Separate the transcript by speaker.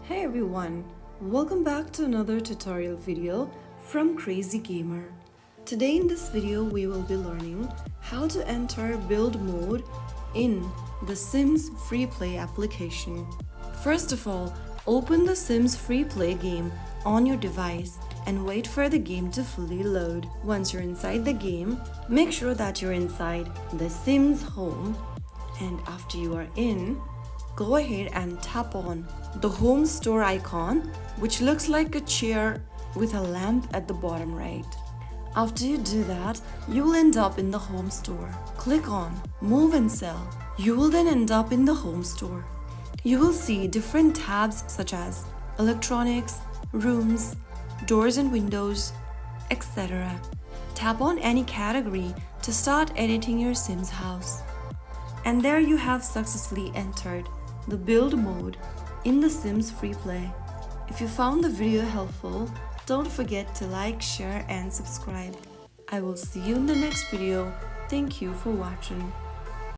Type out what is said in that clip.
Speaker 1: Hey everyone, welcome back to another tutorial video from Crazy Gamer. Today in this video we will be learning how to enter build mode in the Sims Freeplay application. First of all, open the Sims Freeplay game on your device and wait for the game to fully load. Once you're inside the game, make sure that you're inside the Sims home, and after you are in, go ahead and tap on the home store icon, which looks like a chair with a lamp at the bottom right. After you do that, you will end up in the home store. Click on move and sell. You will then end up in the home store. You will see different tabs such as electronics, rooms, doors and windows, etc. Tap on any category to start editing your Sims house. And there you have successfully entered the build mode in the Sims Freeplay. If you found the video helpful, don't forget to like, share and subscribe. I will see you in the next video. Thank you for watching.